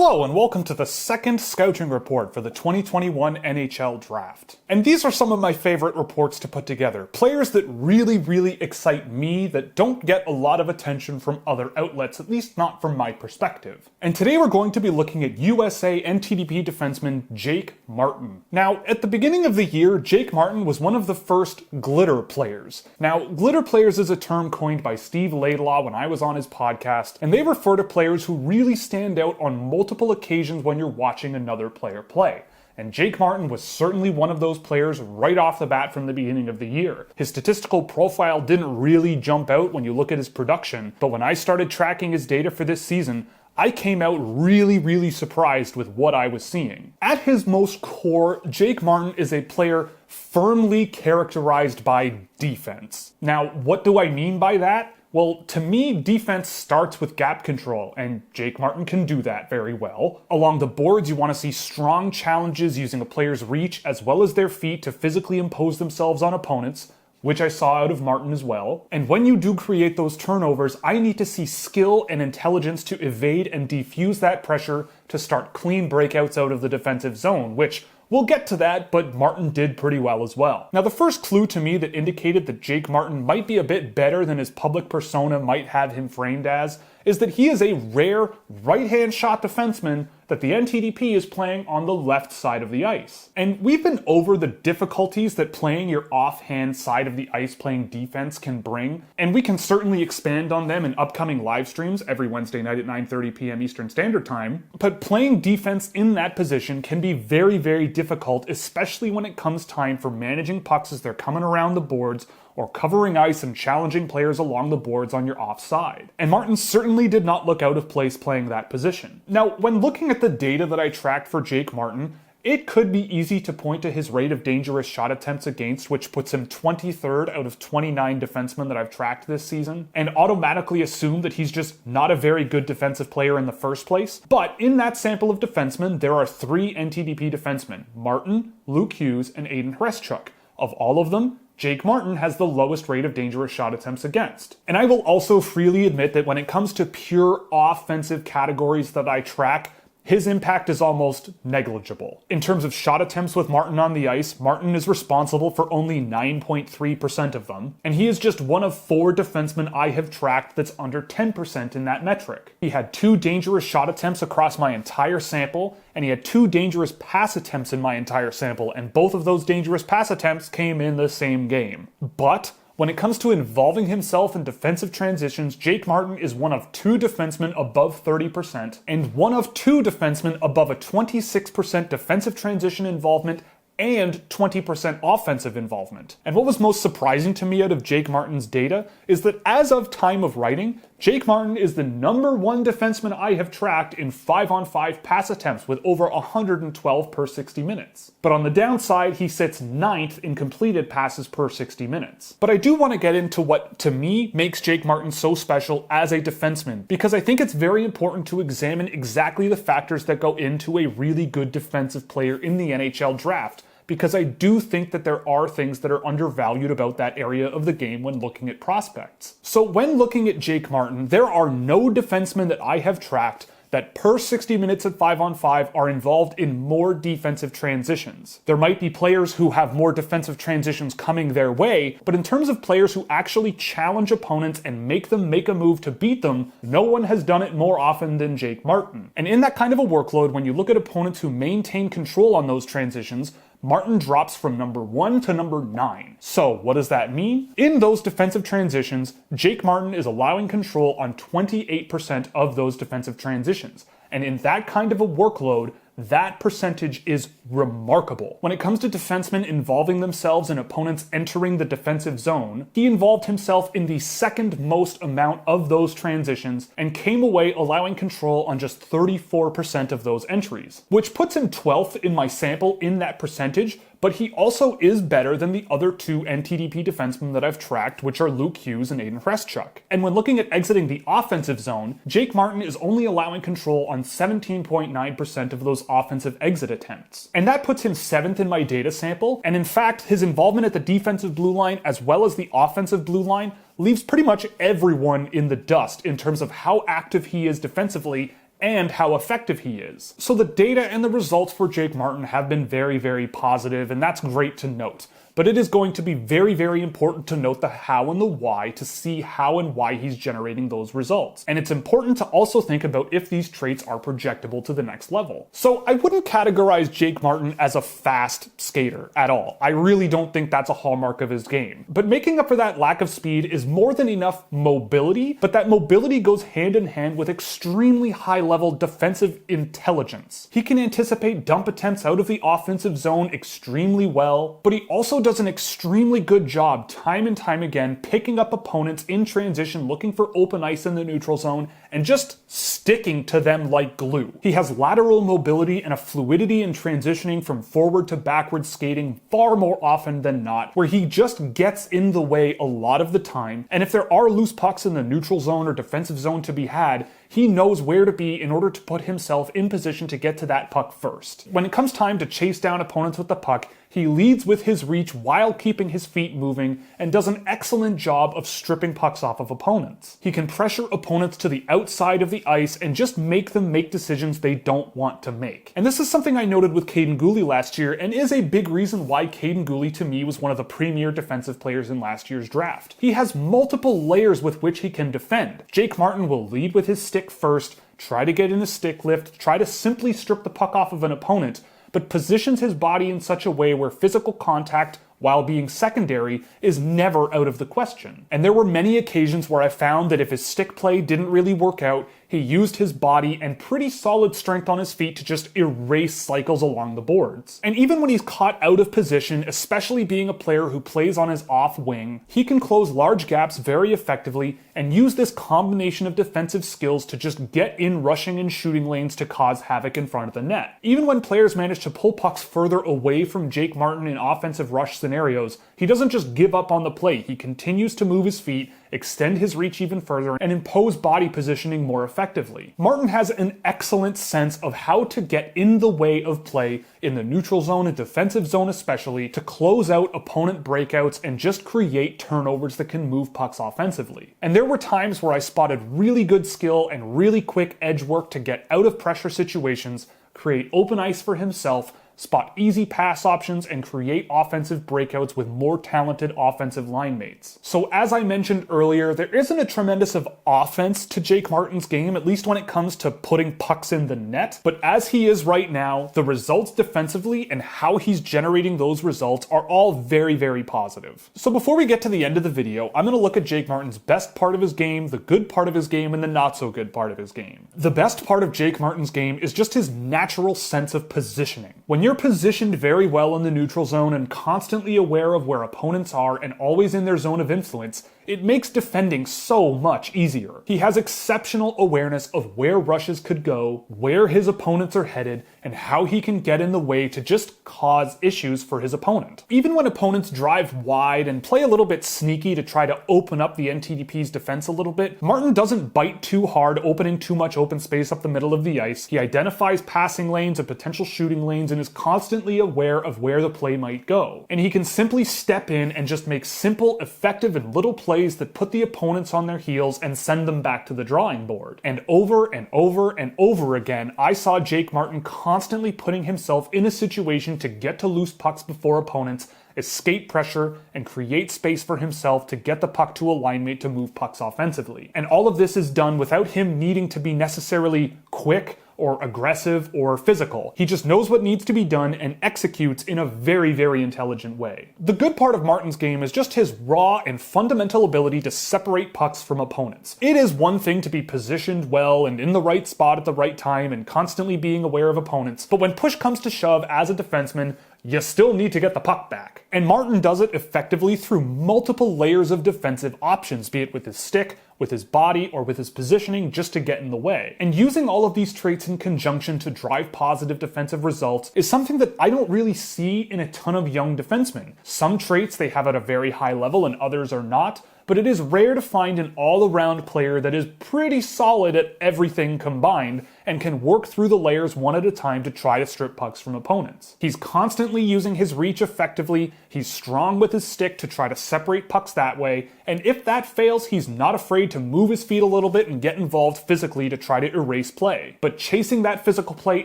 Hello and welcome to the second Scouching Report for the 2021 NHL Draft. And these are some of my favorite reports to put together. Players that really excite me that don't get a lot of attention from other outlets, at least not from my perspective. And today we're going to be looking at USA NTDP defenseman Jake Martin. Now, at the beginning of the year, Jake Martin was one of the first glitter players. Now, glitter players is a term coined by Steve Laidlaw when I was on his podcast, and they refer to players who really stand out on multiple occasions when you're watching another player play. And Jake Martin was certainly one of those players right off the bat from the beginning of the year. His statistical profile didn't really jump out when you look at his production, but when I started tracking his data for this season, I came out really surprised with what I was seeing. At his most core, Jake Martin is a player firmly characterized by defense. Now, what do I mean by that? Well, to me, defense starts with gap control, and Jake Martin can do that very well. Along the boards, you want to see strong challenges using a player's reach as well as their feet to physically impose themselves on opponents, which I saw out of Martin as well. And when you do create those turnovers, I need to see skill and intelligence to evade and defuse that pressure to start clean breakouts out of the defensive zone, which we'll get to that, but Martin did pretty well as well. Now, the first clue to me that indicated that Jake Martin might be a bit better than his public persona might have him framed as is that he is a rare right-hand shot defenseman that the NTDP is playing on the left side of the ice. And we've been over the difficulties that playing your offhand side of the ice playing defense can bring, and we can certainly expand on them in upcoming live streams every Wednesday night at 9:30 p.m. Eastern Standard Time. But playing defense in that position can be very difficult, especially when it comes time for managing pucks as they're coming around the boards or covering ice and challenging players along the boards on your offside. And Martin certainly did not look out of place playing that position. Now, when looking at the data that I tracked for Jake Martin, it could be easy to point to his rate of dangerous shot attempts against, which puts him 23rd out of 29 defensemen that I've tracked this season, and automatically assume that he's just not a very good defensive player in the first place. But in that sample of defensemen, there are 3 NTDP defensemen: Martin, Luke Hughes, and Aiden Hreschuk. Of all of them, Jake Martin has the lowest rate of dangerous shot attempts against. And I will also freely admit that when it comes to pure offensive categories that I track, his impact is almost negligible. In terms of shot attempts with Martin on the ice, Martin is responsible for only 9.3% of them, and he is just one of 4 defensemen I have tracked that's under 10% in that metric. He had 2 dangerous shot attempts across my entire sample, and he had 2 dangerous pass attempts in my entire sample, and both of those dangerous pass attempts came in the same game. But when it comes to involving himself in defensive transitions, Jake Martin is one of 2 defensemen above 30% and one of 2 defensemen above a 26% defensive transition involvement and 20% offensive involvement. And what was most surprising to me out of Jake Martin's data is that as of time of writing, Jake Martin is the #1 defenseman I have tracked in 5-on-5 pass attempts with over 112 per 60 minutes. But on the downside, he sits 9th in completed passes per 60 minutes. But I do want to get into what, to me, makes Jake Martin so special as a defenseman, because I think it's very important to examine exactly the factors that go into a really good defensive player in the NHL Draft, because I do think that there are things that are undervalued about that area of the game when looking at prospects. So when looking at Jake Martin, there are no defensemen that I have tracked that per 60 minutes at 5-on-5 are involved in more defensive transitions. There might be players who have more defensive transitions coming their way, but in terms of players who actually challenge opponents and make them make a move to beat them, no one has done it more often than Jake Martin. And in that kind of a workload, when you look at opponents who maintain control on those transitions, Martin drops from #1 to #9. So what does that mean? In those defensive transitions, Jake Martin is allowing control on 28% of those defensive transitions. And in that kind of a workload, that percentage is remarkable. When it comes to defensemen involving themselves in opponents entering the defensive zone, he involved himself in the 2nd most amount of those transitions and came away allowing control on just 34% of those entries, which puts him 12th in my sample in that percentage, but he also is better than the other 2 NTDP defensemen that I've tracked, which are Luke Hughes and Aiden Hreschuk. And when looking at exiting the offensive zone, Jake Martin is only allowing control on 17.9% of those offensive exit attempts. And that puts him 7th in my data sample, and in fact, his involvement at the defensive blue line as well as the offensive blue line leaves pretty much everyone in the dust in terms of how active he is defensively and how effective he is. So the data and the results for Jake Martin have been very, very positive, and that's great to note. But it is going to be very, very important to note the how and the why to see how and why he's generating those results. And it's important to also think about if these traits are projectable to the next level. So I wouldn't categorize Jake Martin as a fast skater at all. I really don't think that's a hallmark of his game. But making up for that lack of speed is more than enough mobility, but that mobility goes hand in hand with extremely high-level defensive intelligence. He can anticipate dump attempts out of the offensive zone extremely well, but he also does an extremely good job time and time again picking up opponents in transition looking for open ice in the neutral zone and just sticking to them like glue. He has lateral mobility and a fluidity in transitioning from forward to backward skating far more often than not, where he just gets in the way a lot of the time, and if there are loose pucks in the neutral zone or defensive zone to be had, he knows where to be in order to put himself in position to get to that puck first. When it comes time to chase down opponents with the puck, he leads with his reach while keeping his feet moving and does an excellent job of stripping pucks off of opponents. He can pressure opponents to the outside of the ice and just make them make decisions they don't want to make. And this is something I noted with Caden Gooley last year and is a big reason why Caden Gooley to me was one of the premier defensive players in last year's draft. He has multiple layers with which he can defend. Jake Martin will lead with his stick first, try to get in a stick lift, try to simply strip the puck off of an opponent, but positions his body in such a way where physical contact, while being secondary, is never out of the question. And there were many occasions where I found that if his stick play didn't really work out, he used his body and pretty solid strength on his feet to just erase cycles along the boards. And even when he's caught out of position, especially being a player who plays on his off wing, he can close large gaps very effectively and use this combination of defensive skills to just get in rushing and shooting lanes to cause havoc in front of the net. Even when players manage to pull pucks further away from Jake Martin in offensive rush scenarios, he doesn't just give up on the play. He continues to move his feet, extend his reach even further, and impose body positioning more effectively. Martin has an excellent sense of how to get in the way of play in the neutral zone and defensive zone especially to close out opponent breakouts and just create turnovers that can move pucks offensively. And there were times where I spotted really good skill and really quick edge work to get out of pressure situations, create open ice for himself, spot easy pass options, and create offensive breakouts with more talented offensive line mates. So as I mentioned earlier, there isn't a tremendous of offense to Jake Martin's game, at least when it comes to putting pucks in the net, but as he is right now, the results defensively and how he's generating those results are all very, very positive. So before we get to the end of the video, I'm going to look at Jake Martin's best part of his game, the good part of his game, and the not so good part of his game. The best part of Jake Martin's game is just his natural sense of positioning. When you're positioned very well in the neutral zone and constantly aware of where opponents are and always in their zone of influence, it makes defending so much easier. He has exceptional awareness of where rushes could go, where his opponents are headed, and how he can get in the way to just cause issues for his opponent. Even when opponents drive wide and play a little bit sneaky to try to open up the NTDP's defense a little bit, Martin doesn't bite too hard, opening too much open space up the middle of the ice. He identifies passing lanes and potential shooting lanes and is constantly aware of where the play might go. And he can simply step in and just make simple, effective, and little plays that put the opponents on their heels and send them back to the drawing board. And over and over and over again, I saw Jake Martin constantly putting himself in a situation to get to loose pucks before opponents, escape pressure, and create space for himself to get the puck to a line mate to move pucks offensively. And all of this is done without him needing to be necessarily quick or aggressive or physical. He just knows what needs to be done and executes in a very, very intelligent way. The good part of Martin's game is just his raw and fundamental ability to separate pucks from opponents. It is one thing to be positioned well and in the right spot at the right time and constantly being aware of opponents, but when push comes to shove as a defenseman, you still need to get the puck back. And Martin does it effectively through multiple layers of defensive options, be it with his stick, with his body, or with his positioning just to get in the way. And using all of these traits in conjunction to drive positive defensive results is something that I don't really see in a ton of young defensemen. Some traits they have at a very high level and others are not, but it is rare to find an all-around player that is pretty solid at everything combined and can work through the layers one at a time to try to strip pucks from opponents. He's constantly using his reach effectively, he's strong with his stick to try to separate pucks that way, and if that fails, he's not afraid to move his feet a little bit and get involved physically to try to erase play. But chasing that physical play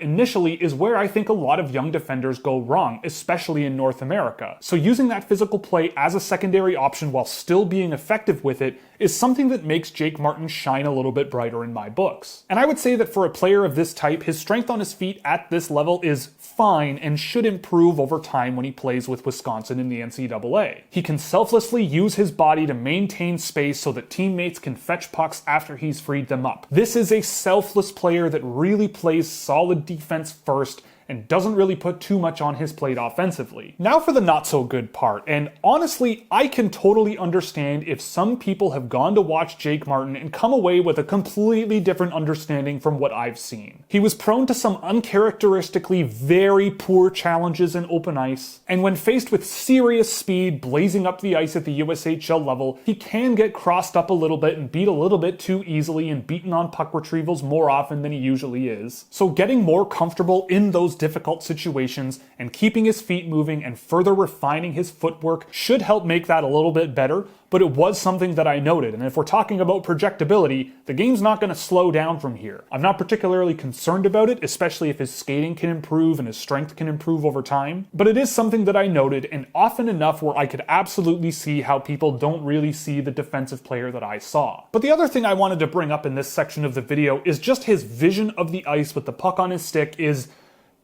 initially is where I think a lot of young defenders go wrong, especially in North America. So using that physical play as a secondary option while still being effective with it is something that makes Jake Martin shine a little bit brighter in my books. And I would say that for a player of this type, his strength on his feet at this level is fine and should improve over time when he plays with Wisconsin in the NCAA. He can selflessly use his body to maintain space so that teammates can fetch pucks after he's freed them up. This is a selfless player that really plays solid defense first and doesn't really put too much on his plate offensively. Now for the not so good part, and honestly, I can totally understand if some people have gone to watch Jake Martin and come away with a completely different understanding from what I've seen. He was prone to some uncharacteristically very poor challenges in open ice, and when faced with serious speed blazing up the ice at the USHL level, he can get crossed up a little bit and beat a little bit too easily and beaten on puck retrievals more often than he usually is. So getting more comfortable in those difficult situations and keeping his feet moving and further refining his footwork should help make that a little bit better, but it was something that I noted, and if we're talking about projectability, the game's not going to slow down from here. I'm not particularly concerned about it, especially if his skating can improve and his strength can improve over time, but it is something that I noted, and often enough where I could absolutely see how people don't really see the defensive player that I saw. But the other thing I wanted to bring up in this section of the video is just his vision of the ice with the puck on his stick is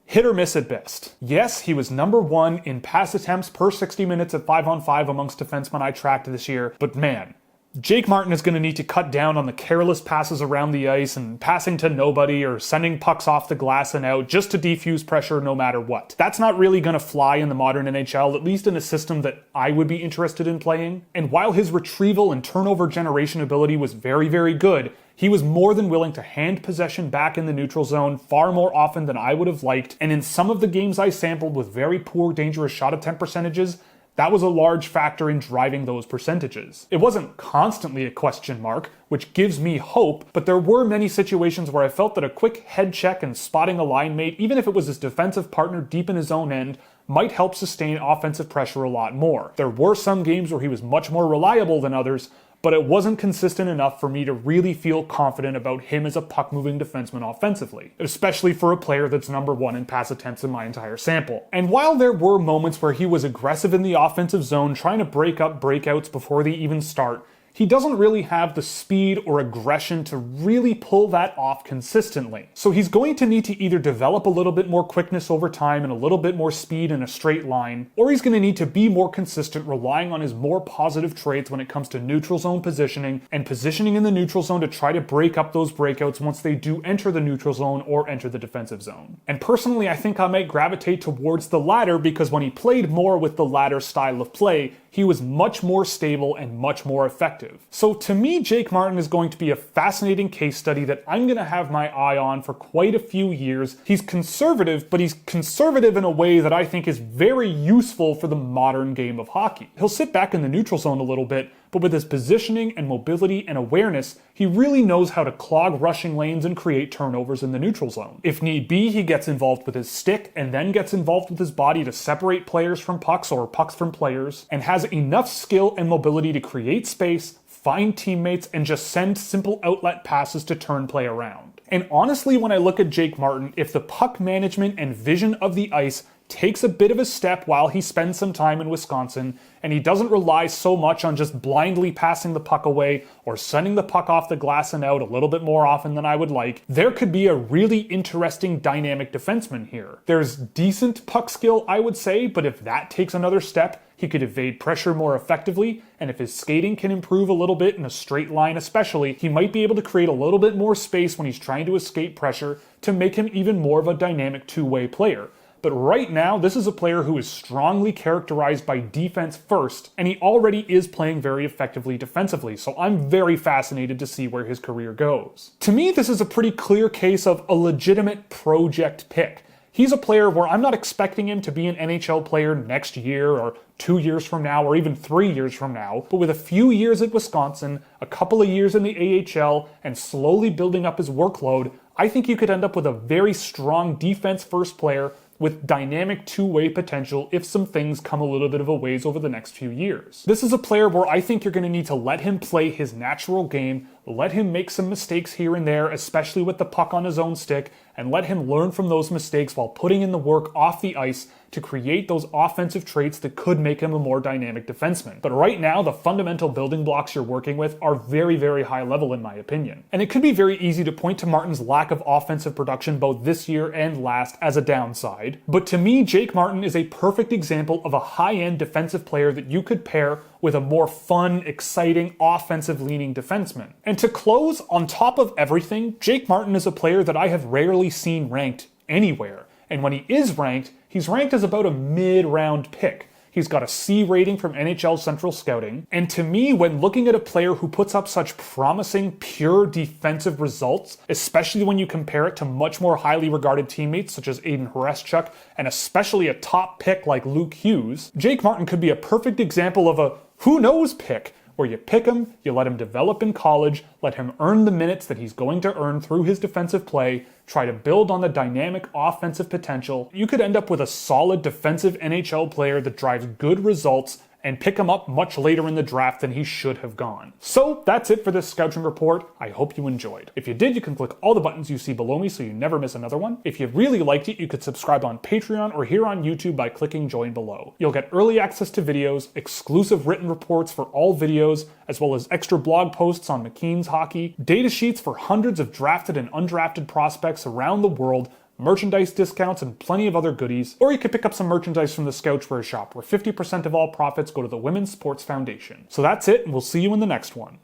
hit or miss at best. Yes, he was number 1 in pass attempts per 60 minutes at 5-on-5 amongst defensemen I tracked this year, but man, Jake Martin is going to need to cut down on the careless passes around the ice and passing to nobody or sending pucks off the glass and out just to defuse pressure no matter what. That's not really going to fly in the modern NHL, at least in a system that I would be interested in playing. And while his retrieval and turnover generation ability was very, very good, he was more than willing to hand possession back in the neutral zone far more often than I would have liked, and in some of the games I sampled with very poor dangerous shot attempt percentages, that was a large factor in driving those percentages. It wasn't constantly a question mark, which gives me hope, but there were many situations where I felt that a quick head check and spotting a line mate, even if it was his defensive partner deep in his own end, might help sustain offensive pressure a lot more. There were some games where he was much more reliable than others, but it wasn't consistent enough for me to really feel confident about him as a puck-moving defenseman offensively, especially for a player that's number 1 in pass attempts in my entire sample. And while there were moments where he was aggressive in the offensive zone, trying to break up breakouts before they even start, he doesn't really have the speed or aggression to really pull that off consistently. So he's going to need to either develop a little bit more quickness over time and a little bit more speed in a straight line, or he's going to need to be more consistent, relying on his more positive traits when it comes to neutral zone positioning and positioning in the neutral zone to try to break up those breakouts once they do enter the neutral zone or enter the defensive zone. And personally, I think I might gravitate towards the latter because when he played more with the latter style of play, he was much more stable and much more effective. So to me, Jake Martin is going to be a fascinating case study that I'm going to have my eye on for quite a few years. He's conservative, but he's conservative in a way that I think is very useful for the modern game of hockey. He'll sit back in the neutral zone a little bit, but with his positioning and mobility and awareness, he really knows how to clog rushing lanes and create turnovers in the neutral zone. If need be, he gets involved with his stick and then gets involved with his body to separate players from pucks or pucks from players, and has enough skill and mobility to create space, find teammates, and just send simple outlet passes to turn play around. And honestly, when I look at Jake Martin, if the puck management and vision of the ice takes a bit of a step while he spends some time in Wisconsin, and he doesn't rely so much on just blindly passing the puck away or sending the puck off the glass and out a little bit more often than I would like, there could be a really interesting dynamic defenseman here. There's decent puck skill, I would say, but if that takes another step, he could evade pressure more effectively, and if his skating can improve a little bit in a straight line especially, he might be able to create a little bit more space when he's trying to escape pressure to make him even more of a dynamic two-way player. But right now, this is a player who is strongly characterized by defense first, and he already is playing very effectively defensively, so I'm very fascinated to see where his career goes. To me, this is a pretty clear case of a legitimate project pick. He's a player where I'm not expecting him to be an NHL player next year or 2 years from now or even 3 years from now, but with a few years at Wisconsin, a couple of years in the AHL, and slowly building up his workload, I think you could end up with a very strong defense-first player with dynamic two-way potential if some things come a little bit of a ways over the next few years. This is a player where I think you're going to need to let him play his natural game, let him make some mistakes here and there, especially with the puck on his own stick, and let him learn from those mistakes while putting in the work off the ice to create those offensive traits that could make him a more dynamic defenseman. But right now, the fundamental building blocks you're working with are very, very high level in my opinion. And it could be very easy to point to Martin's lack of offensive production both this year and last as a downside. But to me, Jake Martin is a perfect example of a high-end defensive player that you could pair with a more fun, exciting, offensive-leaning defenseman. And to close, on top of everything, Jake Martin is a player that I have rarely seen ranked anywhere. And when he is ranked, he's ranked as about a mid-round pick. He's got a C rating from NHL Central Scouting. And to me, when looking at a player who puts up such promising, pure defensive results, especially when you compare it to much more highly regarded teammates such as Aiden Horeszchuk, and especially a top pick like Luke Hughes, Jake Martin could be a perfect example of a who-knows pick, where you pick him, you let him develop in college, let him earn the minutes that he's going to earn through his defensive play, try to build on the dynamic offensive potential. You could end up with a solid defensive NHL player that drives good results and pick him up much later in the draft than he should have gone. So that's it for this Scouching Report. I hope you enjoyed. If you did, you can click all the buttons you see below me so you never miss another one. If you really liked it, you could subscribe on Patreon or here on YouTube by clicking join below. You'll get early access to videos, exclusive written reports for all videos, as well as extra blog posts on McKeen's hockey, data sheets for hundreds of drafted and undrafted prospects around the world, merchandise discounts, and plenty of other goodies. Or you could pick up some merchandise from the Scouchwear shop, where 50% of all profits go to the Women's Sports Foundation. So that's it, and we'll see you in the next one.